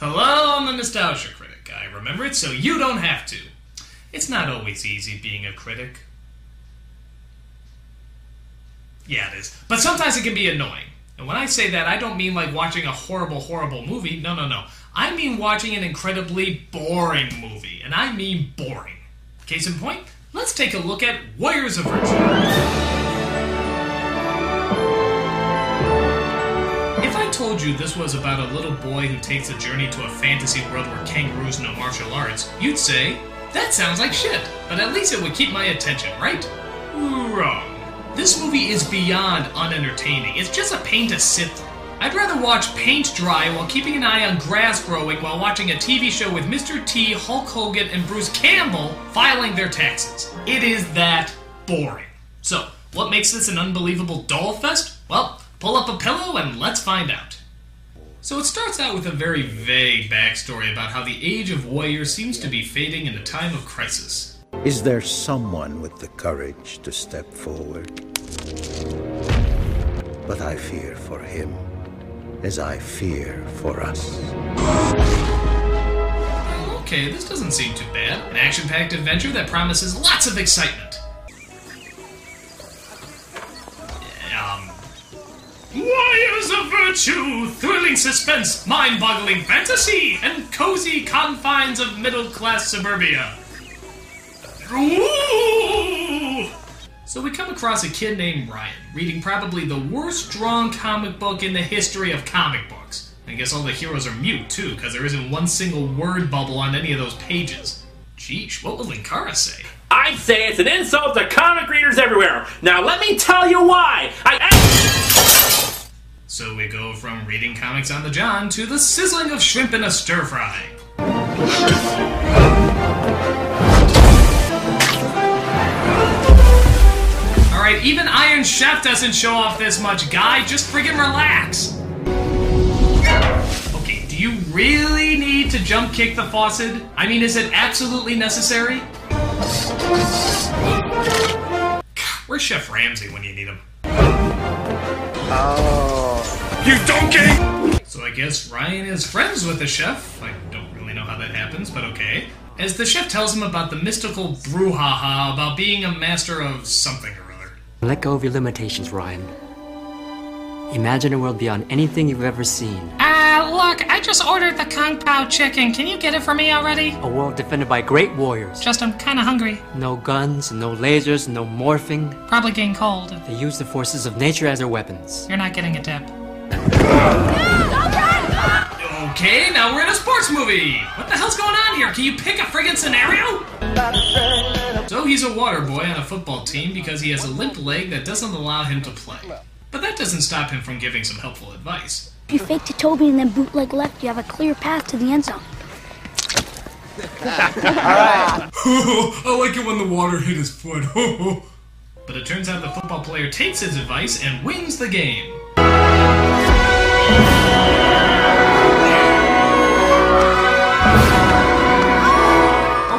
Hello, I'm the Nostalgia Critic. I remember it so you don't have to. It's not always easy being a critic. Yeah, it is. But sometimes it can be annoying. And when I say that, I don't mean like watching a horrible, horrible movie. No. I mean watching an incredibly boring movie. And I mean boring. Case in point, let's take a look at Warriors of Virtue. If I told you this was about a little boy who takes a journey to a fantasy world where kangaroos know martial arts, you'd say, that sounds like shit, but at least it would keep my attention, right? Wrong. This movie is beyond unentertaining. It's just a pain to sit through. I'd rather watch paint dry while keeping an eye on grass growing while watching a TV show with Mr. T, Hulk Hogan, and Bruce Campbell filing their taxes. It is that boring. So, what makes this an unbelievable doll fest? Well, pull up a pillow and let's find out. So it starts out with a very vague backstory about how the age of warriors seems to be fading in a time of crisis. Is there someone with the courage to step forward? But I fear for him, as I fear for us. Okay, this doesn't seem too bad. An action-packed adventure that promises lots of excitement. Warriors of Virtue! Thrilling suspense, mind-boggling fantasy, and cozy confines of middle-class suburbia. Ooh! So we come across a kid named Ryan, reading probably the worst drawn comic book in the history of comic books. I guess all the heroes are mute, too, because there isn't one single word bubble on any of those pages. Sheesh, what will Linkara say? I'd say it's an insult to comic readers everywhere. Now let me tell you why. So we go from reading comics on the John to the sizzling of shrimp in a stir-fry. Alright, even Iron Chef doesn't show off this much, guy. Just friggin' relax. Okay, do you really need to jump kick the faucet? I mean, is it absolutely necessary? Where's Chef Ramsay when you need him? You donkey! So I guess Ryan is friends with the chef. I don't really know how that happens, but okay. As the chef tells him about the mystical brouhaha about being a master of something or other. Let go of your limitations, Ryan. Imagine a world beyond anything you've ever seen. Look, I just ordered the Kung Pao chicken. Can you get it for me already? A world defended by great warriors. Just I'm kinda hungry. No guns, no lasers, no morphing. Probably getting cold. They use the forces of nature as their weapons. You're not getting a tip. Okay, now we're in a sports movie! What the hell's going on here? Can you pick a friggin' scenario? So he's a water boy on a football team because he has a limp leg that doesn't allow him to play. But that doesn't stop him from giving some helpful advice. If you fake to Toby and then bootleg left, you have a clear path to the end zone. Alright. I like it when the water hit his foot. But it turns out the football player takes his advice and wins the game.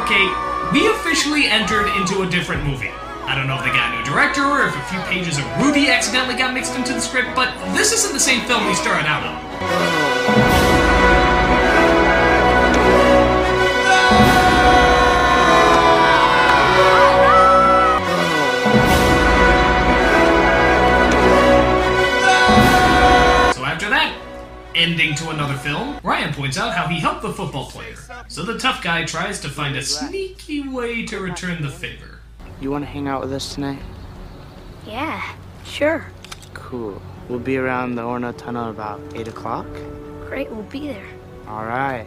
Okay, we officially entered into a different movie. I don't know if they got a new director or if a few pages of Rudy accidentally got mixed into the script, but this isn't the same film we started out on. So after that, ending to another film, Ryan points out how he helped the football player. So the tough guy tries to find a sneaky way to return the favor. You want to hang out with us tonight? Yeah, sure. Cool. We'll be around the Orno Tunnel about 8 o'clock. Great, we'll be there. All right.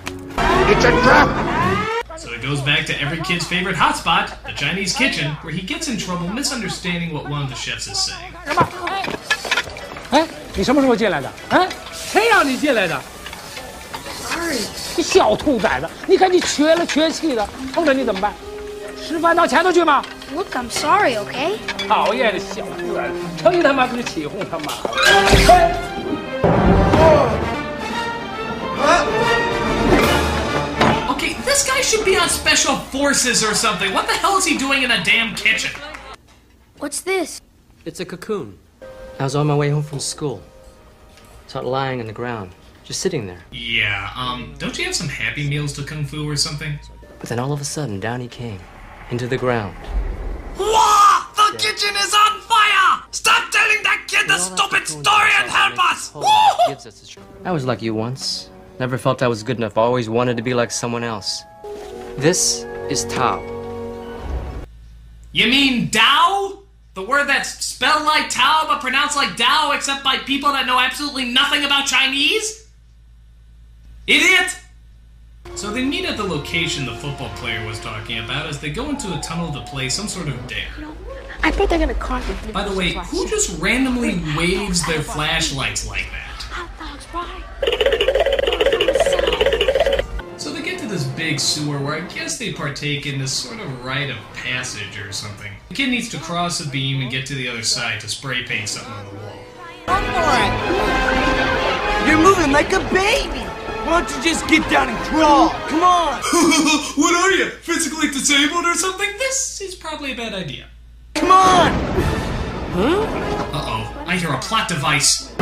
It's a trap! So it goes back to every kid's favorite hotspot, the Chinese kitchen, where he gets in trouble misunderstanding what one of the chefs is saying. 哎，你什么时候进来的？啊，谁让你进来的 ？Sorry， 你小兔崽子！你看你缺了缺气的，碰着你怎么办？吃饭到前头去吗？ Look, I'm sorry, okay? 讨厌的小兔崽子，成你他妈给起哄他妈的！ Okay, this guy should be on special forces or something. What the hell is he doing in a damn kitchen? What's this? It's a cocoon. I was on my way home from school. Saw it lying on the ground. just sitting there. Yeah, don't you have some Happy Meals to Kung Fu or something? But then all of a sudden, down he came, into the ground. Whoa! The kitchen is on fire! Stop telling that kid the stupid story and help us! I was like you once. Never felt I was good enough. Always wanted to be like someone else. This is Tao. You mean Tao? The word that's spelled like Tao but pronounced like Tao except by people that know absolutely nothing about Chinese? Idiot! So they meet at the location the football player was talking about as they go into a tunnel to play some sort of dare. I think they're gonna carve it. By the way, who just randomly waves their flashlights like that? So they get to this big sewer where I guess they partake in this sort of rite of passage or something. The kid needs to cross a beam and get to the other side to spray paint something on the wall. Run for it! You're moving like a baby! Why don't you just get down and crawl? Come on! What are you, physically disabled or something? This is probably a bad idea. Come on! Huh? Uh-oh, I hear a plot device.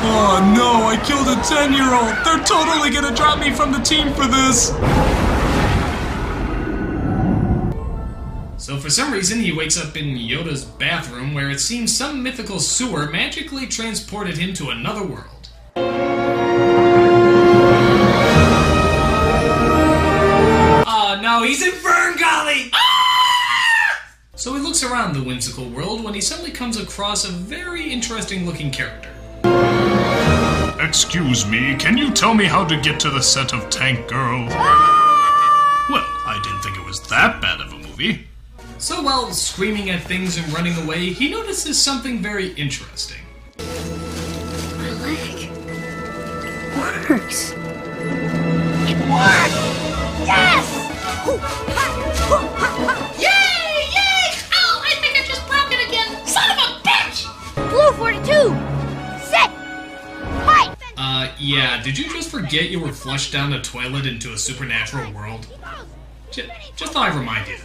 Oh no, I killed a 10-year-old! They're totally gonna drop me from the team for this! So for some reason, he wakes up in Yoda's bathroom where it seems some mythical sewer magically transported him to another world. Oh no, he's in Fern Gully! Ah! So he looks around the whimsical world when he suddenly comes across a very interesting looking character. Excuse me, can you tell me how to get to the set of Tank Girl? Well, I didn't think it was that bad of a movie. So while screaming at things and running away, he notices something very interesting. My leg works. It worked! Yes! Yay! Yay! Oh, I think I just broke it again! Son of a bitch! Blue 42! Set! Fight! Yeah, did you just forget you were flushed down a toilet into a supernatural world? Just thought I'd remind you.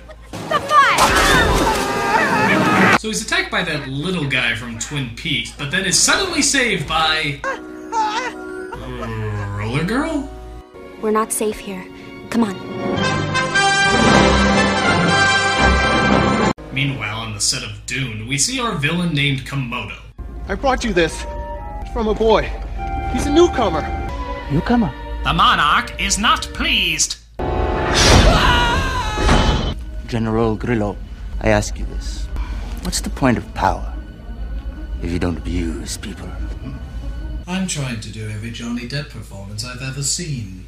So he's attacked by that little guy from Twin Peaks, but then is suddenly saved by... Roller Girl? We're not safe here. Come on. Meanwhile, on the set of Dune, we see our villain named Komodo. I brought you this. It's from a boy. He's a newcomer. Newcomer? The monarch is not pleased. General Grillo, I ask you this. What's the point of power if you don't abuse people? I'm trying to do every Johnny Depp performance I've ever seen.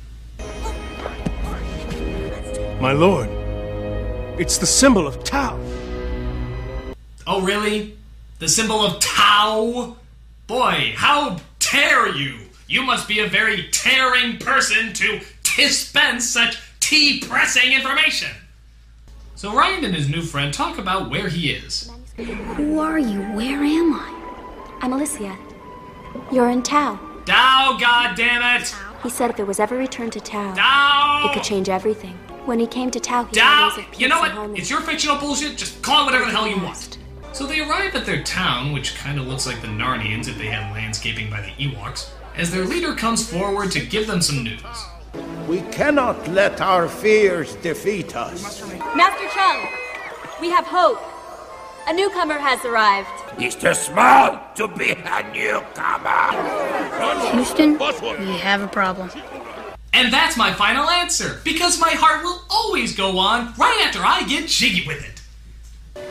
My lord, it's the symbol of Tao. Oh, really? The symbol of Tao? Boy, how dare you! You must be a very tearing person to dispense such tea-pressing information! So Ryan and his new friend talk about where he is. Who are you? Where am I? I'm Alicia. You're in Tao. Tao, goddammit! He said if it was ever returned to Tao, Tao! it could change everything. When he came to Tao, he Tao! had ways of peace You know and what? harmony. It's your fictional bullshit. Just call it whatever the hell you want. So they arrive at their town, which kind of looks like the Narnians if they had landscaping by the Ewoks, as their leader comes forward to give them some news. We cannot let our fears defeat us. Master Chung, we have hope. A newcomer has arrived. He's too small to be a newcomer. Houston, we have a problem. And that's my final answer, because my heart will always go on right after I get jiggy with it.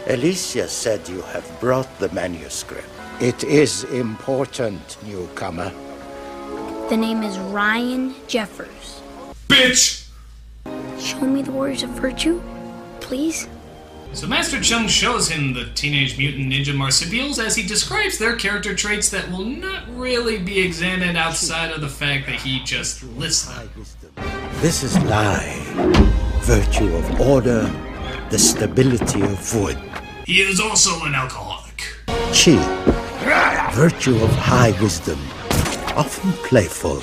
Alicia said you have brought the manuscript. It is important, newcomer. The name is Ryan Jeffers. Bitch! Show me the words of virtue, please. So Master Chung shows him the Teenage Mutant Ninja Marsupials as he describes their character traits that will not really be examined outside of the fact that he just lists them. This is lie, virtue of order, the stability of wood. He is also an alcoholic. Chi, virtue of high wisdom, often playful.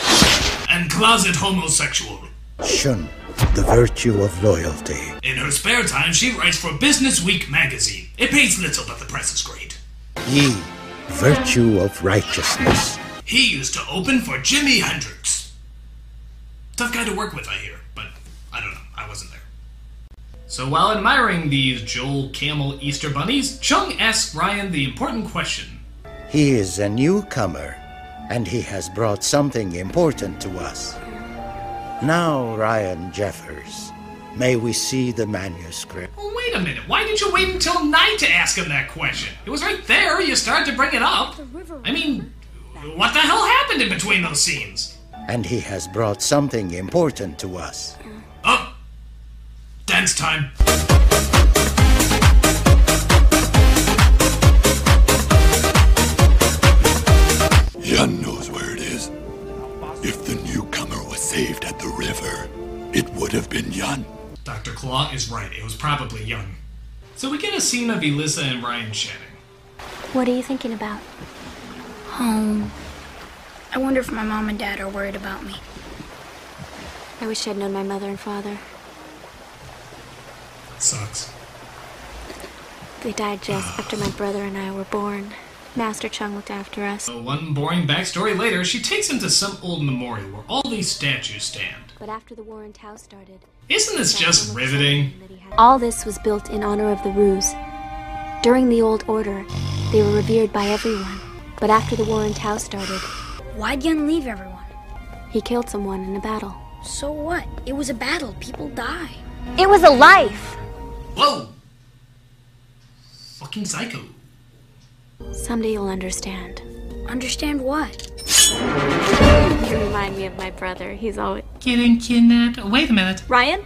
And closet homosexual. Shun, the virtue of loyalty. In her spare time, she writes for Business Week magazine. It pays little, but the press is great. Yi, virtue of righteousness. He used to open for Jimi Hendrix. Tough guy to work with, I hear, but I don't know. I wasn't there. So while admiring these Joel Camel Easter bunnies, Chung asks Ryan the important question. He is a newcomer, and he has brought something important to us. Now, Ryan Jeffers, may we see the manuscript? Well, wait a minute. Why did you wait until night to ask him that question? It was right there. You started to bring it up. I mean, what the hell happened in between those scenes? And he has brought something important to us. Oh! Dance time. Yun knows where it is. If the newcomer was saved at the river, it would have been Yun. Dr. Claw is right. It was probably Yun. So we get a scene of Elissa and Ryan chatting. What are you thinking about? Home. I wonder if my mom and dad are worried about me. I wish I'd known my mother and father. Sucks. They died just after my brother and I were born. Master Chung looked after us. So one boring backstory later, she takes him to some old memorial where all these statues stand. But after the war in Tao started... Isn't this just riveting? All this was built in honor of the Ruse. During the Old Order, they were revered by everyone. But after the war in Tao started... Why'd Yun leave everyone? He killed someone in a battle. So what? It was a battle. People die. It was a life! Whoa! Fucking psycho. Someday you'll understand. Understand what? You remind me of my brother. He's always... Getting kidnapped. Wait a minute. Ryan?